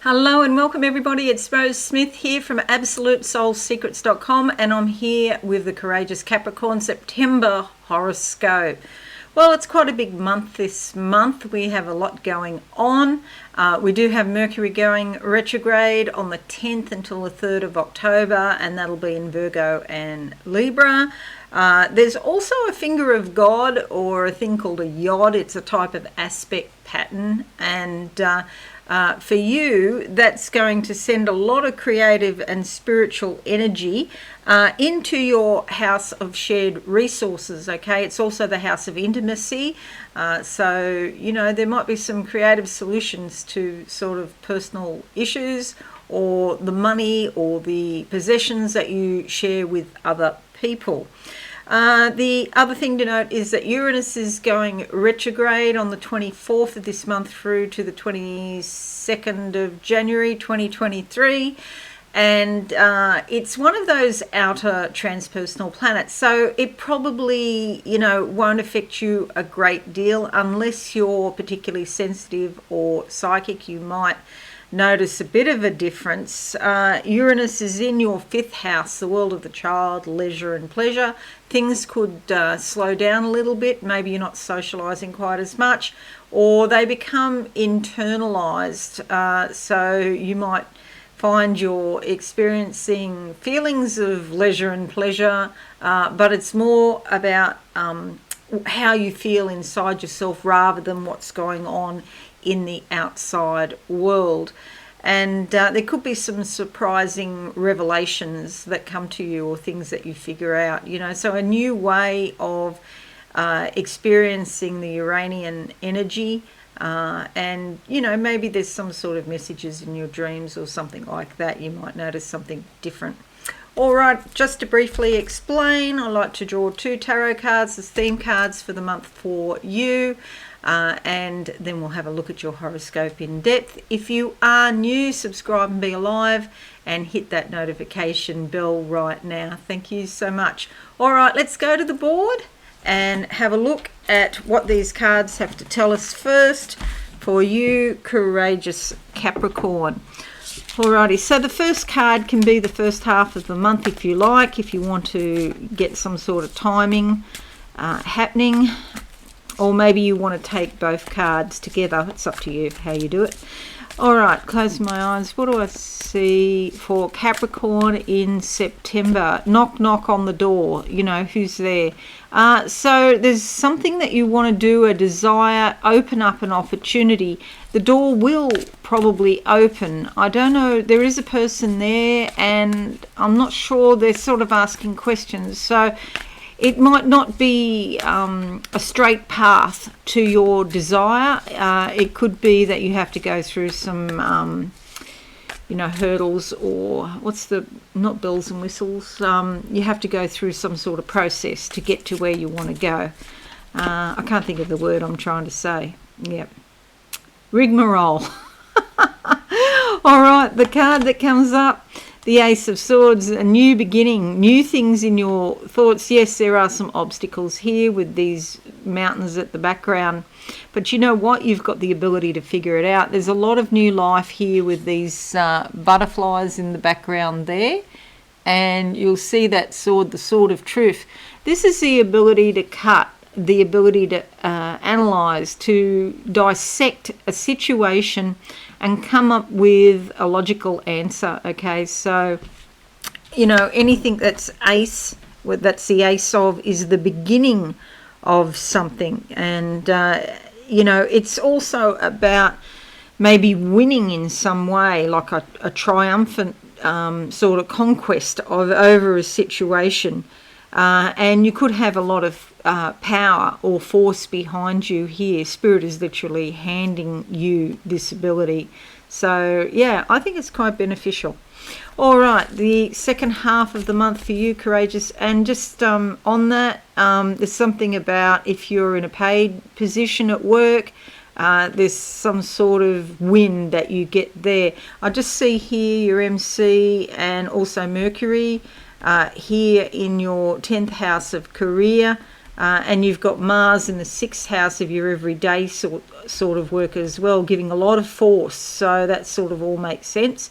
Hello and welcome everybody. It's Rose Smith here from AbsoluteSoulSecrets.com, and I'm here with the Courageous Capricorn September horoscope. Well, it's quite a big month this month. We have a lot going on. We do have Mercury going retrograde on the 10th until the 3rd of October, and that'll be in Virgo and Libra. There's also a finger of God, or a thing called a yod. It's a type of aspect pattern, and for you, that's going to send a lot of creative and spiritual energy into your house of shared resources, okay? It's also the house of intimacy. So, you know, there might be some creative solutions to sort of personal issues, or the money or the possessions that you share with other people. The other thing to note is that Uranus is going retrograde on the 24th of this month through to the 22nd of January 2023. And it's one of those outer transpersonal planets. So it probably, won't affect you a great deal unless you're particularly sensitive or psychic. You might notice a bit of a difference. Uranus is in your 5th house, the world of the child, leisure and pleasure. Things could slow down a little bit. Maybe you're not socializing quite as much, or they become internalized. So you might find you're experiencing feelings of leisure and pleasure, but it's more about how you feel inside yourself rather than what's going on in the outside world. And there could be some surprising revelations that come to you, or things that you figure out, so a new way of experiencing the Uranian energy. And maybe there's some sort of messages in your dreams or something like that. You might notice something different. All right, just to briefly explain, I like to draw 2 tarot cards as theme cards for the month for you. And then we'll have a look at your horoscope in depth. If you are new, subscribe and be alive, and hit that notification bell right now. Thank you so much. All right, let's go to the board and have a look at what these cards have to tell us first for you, Courageous Capricorn. Alrighty, so the first card can be the first half of the month if you like, if you want to get some sort of timing happening. Or maybe you want to take both cards together. It's up to you how you do it. All right, close my eyes. What do I see for Capricorn in September? Knock, knock on the door. Who's there? So there's something that you want to do, a desire, open up an opportunity. The door will probably open. I don't know. There is a person there, and I'm not sure. They're sort of asking questions. So it might not be a straight path to your desire. It could be that you have to go through some, hurdles, or not bells and whistles. You have to go through some sort of process to get to where you want to go. I can't think of the word I'm trying to say. Yep. Rigmarole. All right, the card that comes up, the Ace of Swords, a new beginning, new things in your thoughts. Yes, there are some obstacles here with these mountains at the background, but you know what? You've got the ability to figure it out. There's a lot of new life here with these butterflies in the background there, and you'll see that sword, the sword of truth. This is the ability to cut, the ability to analyze, to dissect a situation and come up with a logical answer, okay? So, anything that's ace, that's the ace of, is the beginning of something. And, it's also about maybe winning in some way, like a triumphant sort of conquest over a situation. And you could have a lot of power or force behind you here. Spirit is literally handing you this ability. So, yeah, I think it's quite beneficial. All right, the second half of the month for you, Courageous. And just on that, there's something about if you're in a paid position at work, there's some sort of win that you get there. I just see here your MC and also Mercury here in your 10th house of career. And you've got Mars in the 6th house of your everyday sort of work as well, giving a lot of force. So that sort of all makes sense.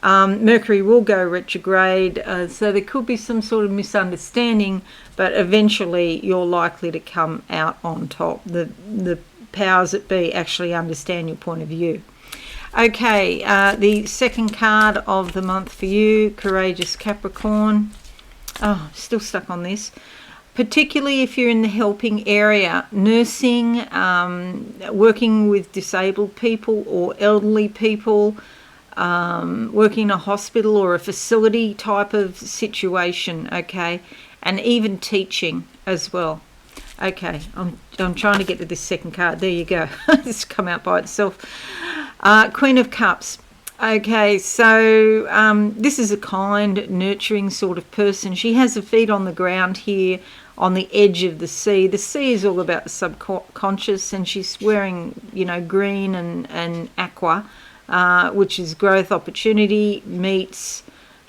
Mercury will go retrograde, so there could be some sort of misunderstanding, but eventually you're likely to come out on top. The powers that be actually understand your point of view. Okay, the second card of the month for you, Courageous Capricorn. Oh, still stuck on this. Particularly if you're in the helping area, nursing, working with disabled people or elderly people, working in a hospital or a facility type of situation, okay, and even teaching as well. Okay, I'm trying to get to this second card. There you go. It's come out by itself. Queen of Cups. Okay, so this is a kind, nurturing sort of person. She has her feet on the ground here on the edge of the sea. The sea is all about the subconscious, and she's wearing, green and aqua, which is growth opportunity, meets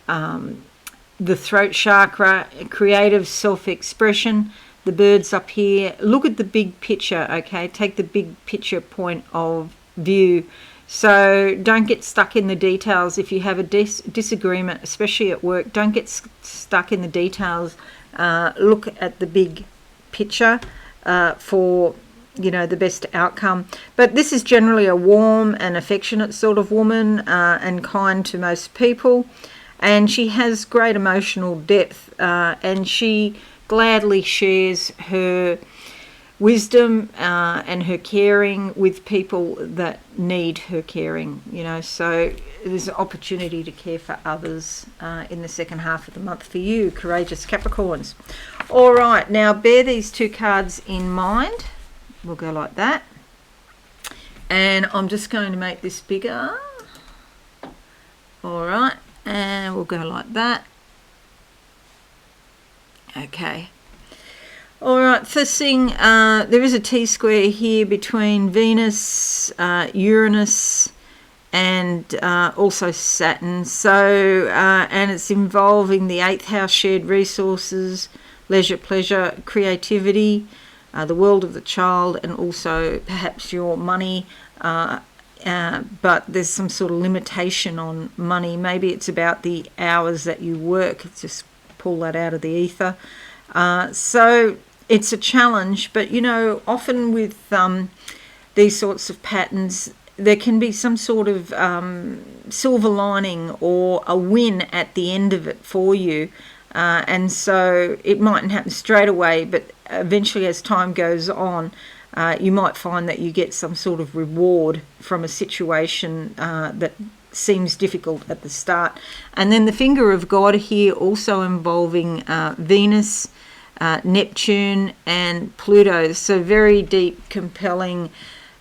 the throat chakra, creative self-expression. The birds up here. Look at the big picture, okay? Take the big picture point of view. So don't get stuck in the details. If you have a disagreement, especially at work, don't get stuck in the details. Look at the big picture for the best outcome. But this is generally a warm and affectionate sort of woman, and kind to most people, and she has great emotional depth, and she gladly shares her wisdom and her caring with people that need her caring, so there's an opportunity to care for others in the second half of the month for you, Courageous Capricorns. All right, now bear these two cards in mind. We'll go like that, and I'm just going to make this bigger. All right, and we'll go like that. Okay. All right, first thing, there is a T-square here between Venus, Uranus, and also Saturn. So, and it's involving the 8th house, shared resources, leisure, pleasure, creativity, the world of the child, and also perhaps your money. But there's some sort of limitation on money. Maybe it's about the hours that you work. Just pull that out of the ether. So it's a challenge, but often with these sorts of patterns, there can be some sort of silver lining or a win at the end of it for you. And so it mightn't happen straight away, but eventually as time goes on, you might find that you get some sort of reward from a situation that seems difficult at the start. And then the finger of God here also involving Venus, Neptune and Pluto. So very deep, compelling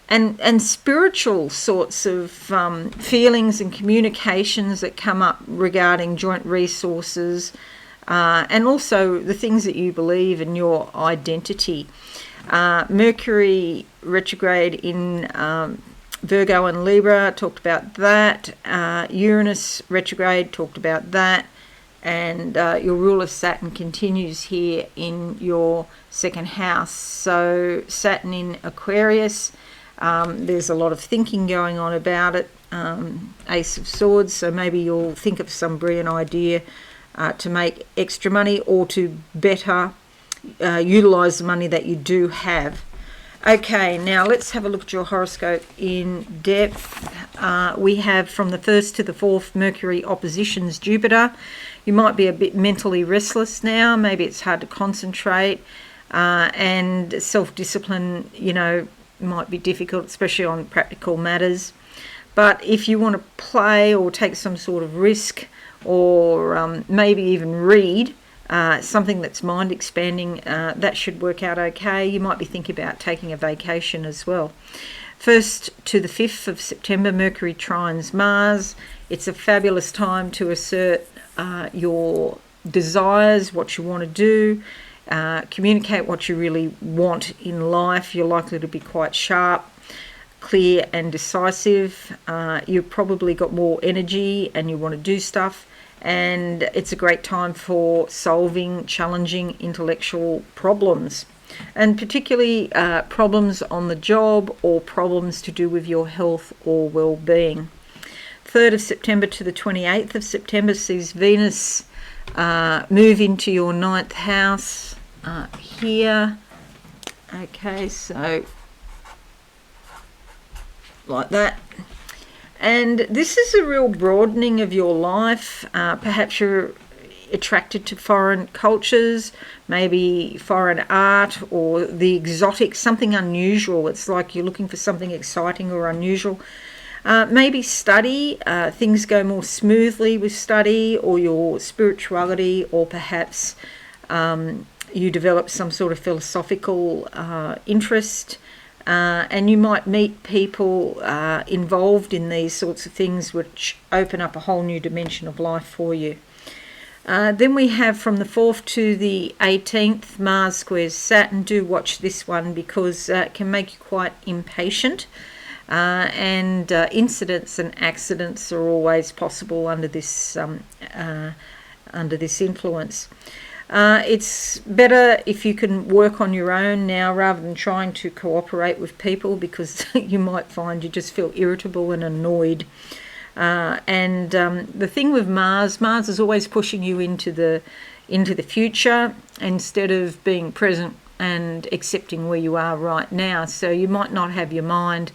and spiritual sorts of feelings and communications that come up regarding joint resources, and also the things that you believe in your identity. Mercury retrograde in Virgo and Libra, talked about that. Uranus retrograde, talked about that. And your ruler Saturn continues here in your second house. So Saturn in Aquarius, there's a lot of thinking going on about it. Ace of Swords, so maybe you'll think of some brilliant idea to make extra money or to better utilize the money that you do have. Okay, now let's have a look at your horoscope in depth. We have from the 1st to the 4th Mercury oppositions Jupiter. You might be a bit mentally restless now. Maybe it's hard to concentrate, and self-discipline, might be difficult, especially on practical matters. But if you want to play or take some sort of risk, or maybe even read something that's mind expanding, that should work out okay. You might be thinking about taking a vacation as well. 1st to the 5th of September, Mercury trines Mars. It's a fabulous time to assert your desires, what you want to do, communicate what you really want in life. You're likely to be quite sharp, clear and decisive. You've probably got more energy and you want to do stuff. And it's a great time for solving challenging intellectual problems. and particularly problems on the job or problems to do with your health or well-being. 3rd of September to the 28th of September sees Venus move into your 9th house here. Okay, so like that. And this is a real broadening of your life. Perhaps you're attracted to foreign cultures, maybe foreign art or the exotic, something unusual. It's like you're looking for something exciting or unusual. Maybe study, things go more smoothly with study, or your spirituality, or perhaps you develop some sort of philosophical interest, and you might meet people involved in these sorts of things which open up a whole new dimension of life for you. Then we have from the 4th to the 18th, Mars squares Saturn. Do watch this one because it can make you quite impatient. And incidents and accidents are always possible under this influence. It's better if you can work on your own now rather than trying to cooperate with people, because you might find you just feel irritable and annoyed. The thing with Mars is always pushing you into the future instead of being present and accepting where you are right now. So you might not have your mind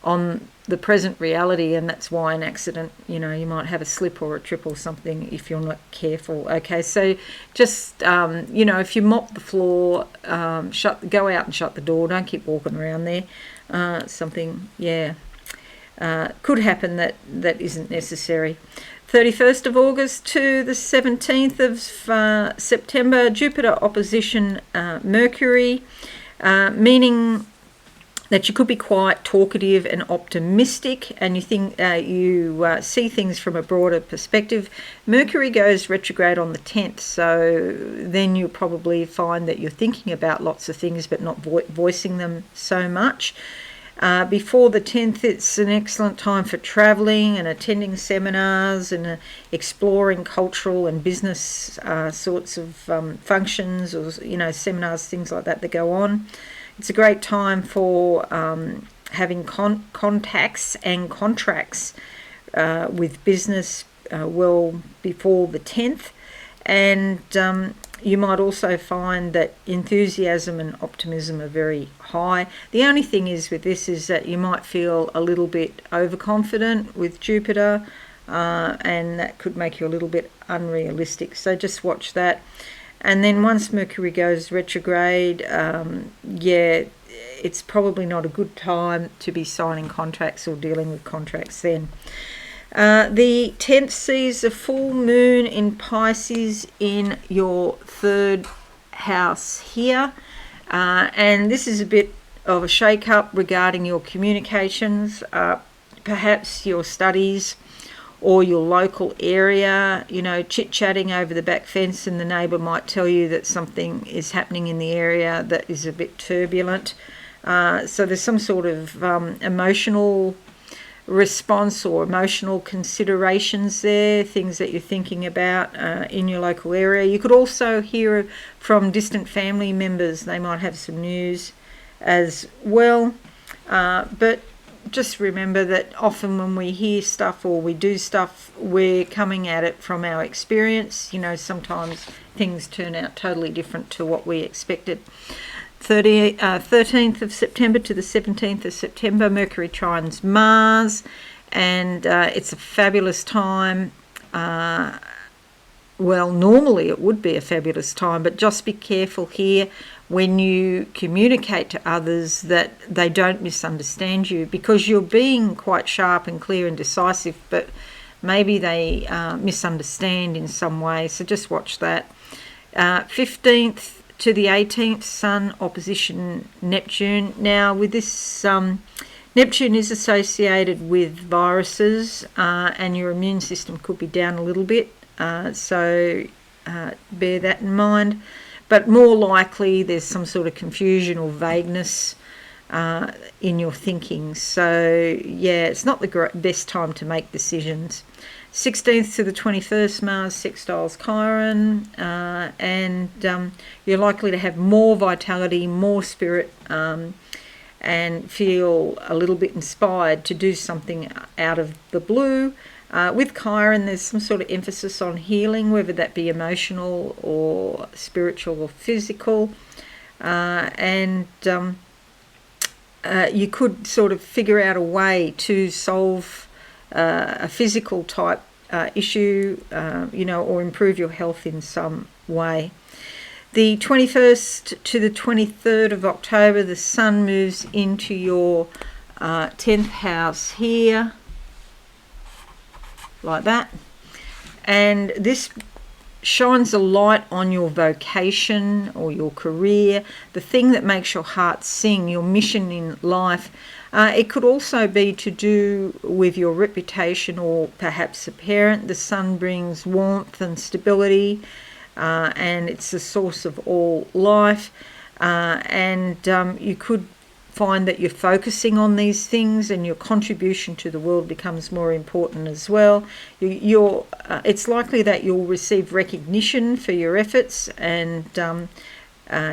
on the present reality, and that's why an accident, you might have a slip or a trip or something if you're not careful. Okay, so just if you mop the floor, go out and shut the door. Don't keep walking around there. Could happen that isn't necessary. 31st of August to the 17th of September, Jupiter opposition Mercury, meaning that you could be quite talkative and optimistic, and you think you see things from a broader perspective. Mercury goes retrograde on the 10th, so then you'll probably find that you're thinking about lots of things but not voicing them so much. Before the 10th, it's an excellent time for travelling and attending seminars and exploring cultural and business sorts of functions, or seminars, things like that go on. It's a great time for having contacts and contracts with business well before the 10th. And you might also find that enthusiasm and optimism are very high. The only thing is with this is that you might feel a little bit overconfident with Jupiter, and that could make you a little bit unrealistic. So just watch that. And then once Mercury goes retrograde, it's probably not a good time to be signing contracts or dealing with contracts then. The 10th sees a full moon in Pisces in your 3rd house here. And this is a bit of a shake-up regarding your communications, perhaps your studies, or your local area, chit-chatting over the back fence, and the neighbour might tell you that something is happening in the area that is a bit turbulent. So there's some sort of emotional response or emotional considerations there, things that you're thinking about in your local area. You could also hear from distant family members. They might have some news as well. But just remember that often when we hear stuff or we do stuff, we're coming at it from our experience. Sometimes things turn out totally different to what we expected. 13th of September to the 17th of September, Mercury trines Mars, and it's a fabulous time. Normally it would be a fabulous time, but just be careful here when you communicate to others that they don't misunderstand you, because you're being quite sharp and clear and decisive, but maybe they misunderstand in some way. So just watch that. 15th to the 18th, Sun opposition Neptune. Now with this, Neptune is associated with viruses, and your immune system could be down a little bit, so bear that in mind. But more likely there's some sort of confusion or vagueness in your thinking. So it's not the best time to make decisions. 16th to the 21st, Mars sextiles Chiron, and you're likely to have more vitality, more spirit, and feel a little bit inspired to do something out of the blue. With Chiron, there's some sort of emphasis on healing, whether that be emotional or spiritual or physical. And you could sort of figure out a way to solve a physical type issue, or improve your health in some way. The 21st to the 23rd of October, the Sun moves into your 10th house here, like that. And this shines a light on your vocation or your career, the thing that makes your heart sing, your mission in life. It could also be to do with your reputation or perhaps a parent. The Sun brings warmth and stability, and it's the source of all life. And you could find that you're focusing on these things, and your contribution to the world becomes more important as well. It's likely that you'll receive recognition for your efforts, and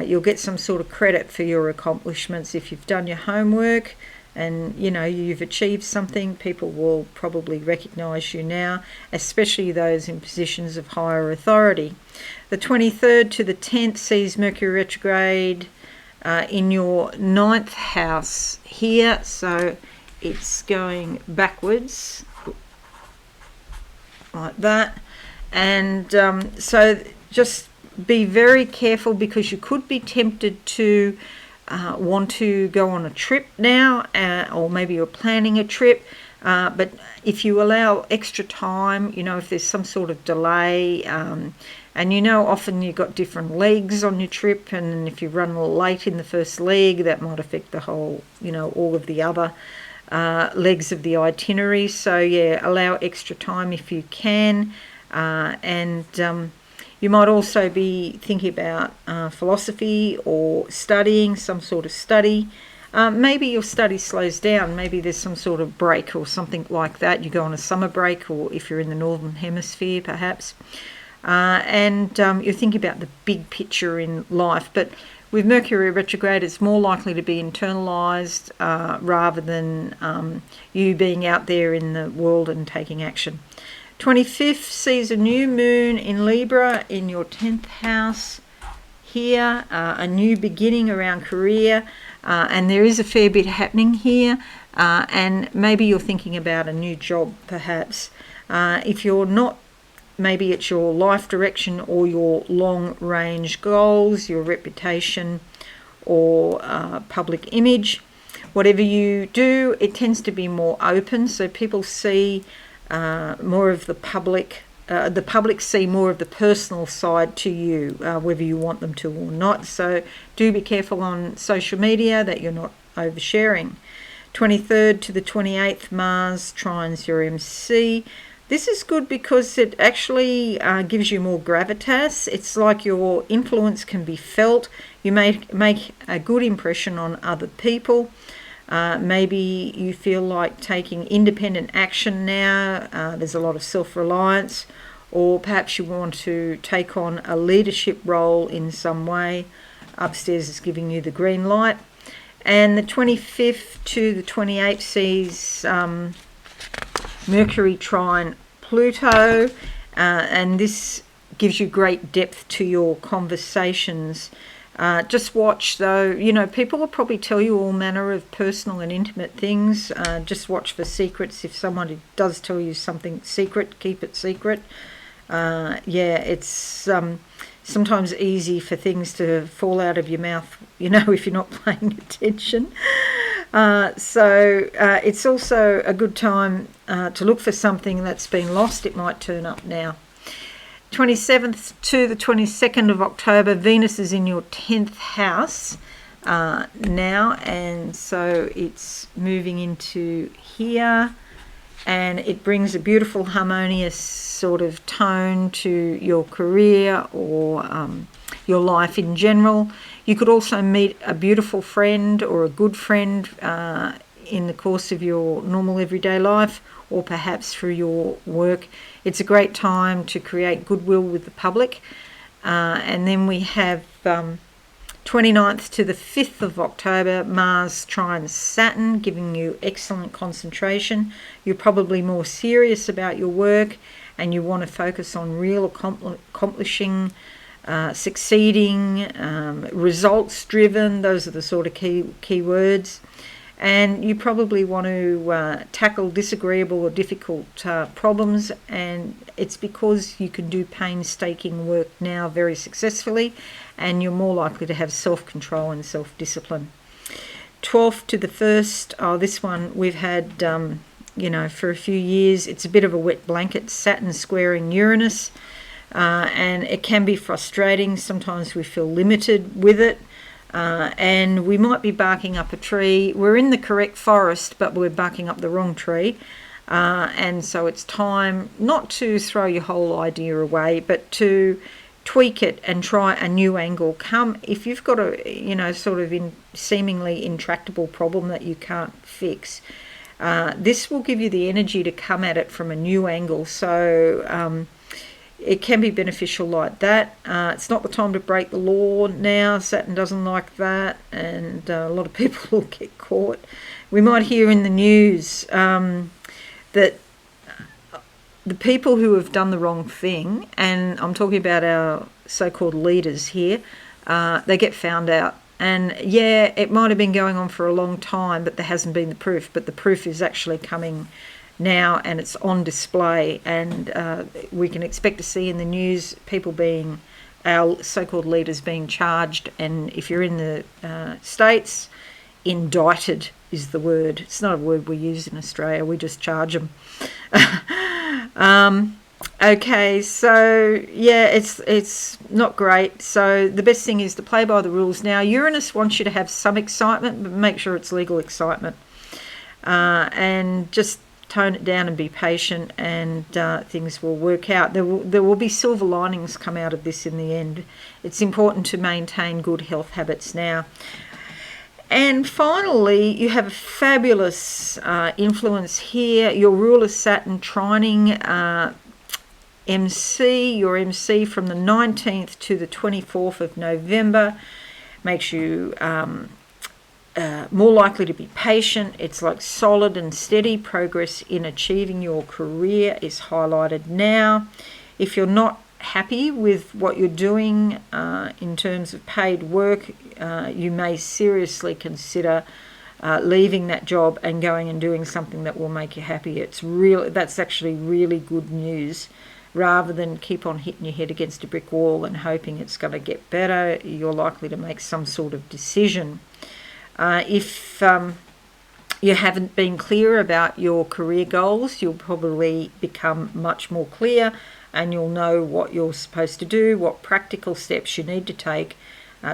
you'll get some sort of credit for your accomplishments. If you've done your homework and you've achieved something, people will probably recognize you now, especially those in positions of higher authority. The 23rd to the 10th sees Mercury retrograde in your 9th house here, so it's going backwards like that. And so just be very careful, because you could be tempted to want to go on a trip now, or maybe you're planning a trip, but if you allow extra time, if there's some sort of delay, and often you've got different legs on your trip, and if you run late in the first leg, that might affect the whole, all of the other legs of the itinerary. So yeah, allow extra time if you can, and you might also be thinking about philosophy or studying some sort of study. Maybe your study slows down. Maybe there's some sort of break or something like that. You go on a summer break, or if you're in the Northern Hemisphere, perhaps. And you're thinking about the big picture in life. But with Mercury retrograde, it's more likely to be internalized rather than you being out there in the world and taking action. 25th sees a new moon in Libra in your 10th house here, a new beginning around career, and there is a fair bit happening here, and maybe you're thinking about a new job perhaps. If you're not, maybe it's your life direction or your long-range goals, your reputation or public image. Whatever you do, it tends to be more open, so people see more of the public. The public see more of the personal side to you, whether you want them to or not. So do be careful on social media that you're not oversharing. 23rd to the 28th, Mars trines your MC. This is good because it actually gives you more gravitas. It's like your influence can be felt. You make a good impression on other people. Maybe you feel like taking independent action now. There's a lot of self-reliance, or perhaps you want to take on a leadership role in some way. Upstairs is giving you the green light. And the 25th to the 28th sees Mercury trine Pluto, and this gives you great depth to your conversations. Just watch though, people will probably tell you all manner of personal and intimate things. Just watch for secrets. If somebody does tell you something secret, keep it secret. It's sometimes easy for things to fall out of your mouth, if you're not paying attention. So it's also a good time to look for something that's been lost. It might turn up now. 27th to the 22nd of October, Venus is in your 10th house now, and so it's moving into here, and it brings a beautiful harmonious sort of tone to your career or your life in general. You could also meet a beautiful friend or a good friend in the course of your normal everyday life, or perhaps through your work. It's a great time to create goodwill with the public. And then we have 29th to the 5th of October, Mars trines Saturn, giving you excellent concentration. You're probably more serious about your work and you want to focus on real accomplishing, succeeding, results driven. Those are the sort of key words. And you probably want to tackle disagreeable or difficult problems, and it's because you can do painstaking work now very successfully, and you're more likely to have self-control and self-discipline. 12th to the 1st, this one we've had, for a few years. It's a bit of a wet blanket, Saturn squaring Uranus, and it can be frustrating. Sometimes we feel limited with it. And we might be barking up a tree. We're in the correct forest, but we're barking up the wrong tree. And so it's time not to throw your whole idea away, but to tweak it and try a new angle. If you've got a, sort of seemingly intractable problem that you can't fix, this will give you the energy to come at it from a new angle. So, it can be beneficial like that. It's not the time to break the law now. Saturn doesn't like that, and a lot of people will get caught. We might hear in the news that the people who have done the wrong thing, and I'm talking about our so-called leaders here, they get found out. And yeah, it might have been going on for a long time, but there hasn't been the proof. But the proof is actually coming now, and it's on display, and we can expect to see in the news people our so-called leaders being charged, and if you're in the States, indicted is the word. It's not a word we use in Australia, we just charge them. Okay, so yeah, it's not great. So the best thing is to play by the rules. Now, Uranus wants you to have some excitement, but make sure it's legal excitement, and just tone it down and be patient, and things will work out. There will be silver linings come out of this in the end. It's important to maintain good health habits now. And finally, you have a fabulous influence here. Your ruler Saturn trining your MC from the 19th to the 24th of November. Makes you more likely to be patient. It's like solid and steady progress in achieving your career is highlighted now. If you're not happy with what you're doing in terms of paid work, you may seriously consider leaving that job and going and doing something that will make you happy. That's actually really good news. Rather than keep on hitting your head against a brick wall and hoping it's going to get better, you're likely to make some sort of decision. If you haven't been clear about your career goals, you'll probably become much more clear, and you'll know what you're supposed to do, what practical steps you need to take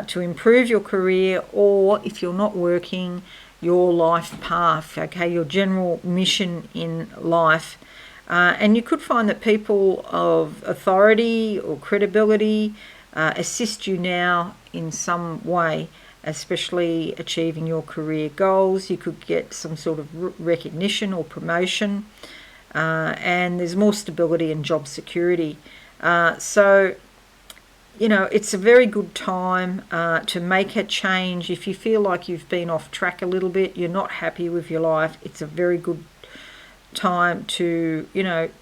to improve your career, or if you're not working, your life path, okay, your general mission in life. And you could find that people of authority or credibility assist you now in some way, especially achieving your career goals. You could get some sort of recognition or promotion, and there's more stability and job security. So, it's a very good time to make a change. If you feel like you've been off track a little bit, you're not happy with your life, it's a very good time to,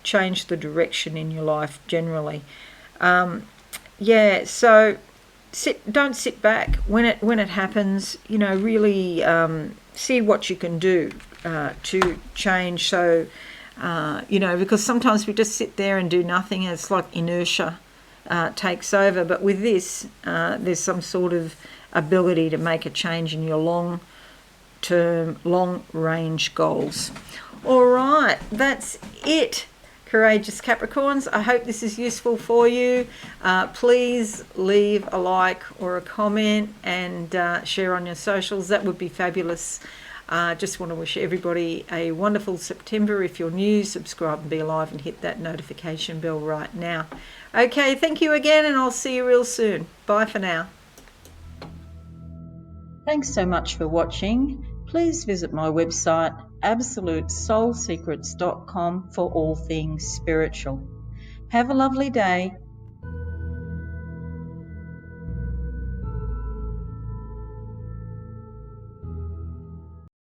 change the direction in your life generally. So don't sit back when it happens. Really see what you can do to change. So because sometimes we just sit there and do nothing, and it's like inertia takes over. But with this, there's some sort of ability to make a change in your long-term, long-range goals. All right, that's it, courageous Capricorns. I hope this is useful for you. Please leave a like or a comment and share on your socials. That would be fabulous. Just want to wish everybody a wonderful September. If you're new, subscribe and be alive and hit that notification bell right now. Okay, thank you again, and I'll see you real soon. Bye for now. Thanks so much for watching. please visit my website absolutesoulsecrets.com for all things spiritual. Have a lovely day.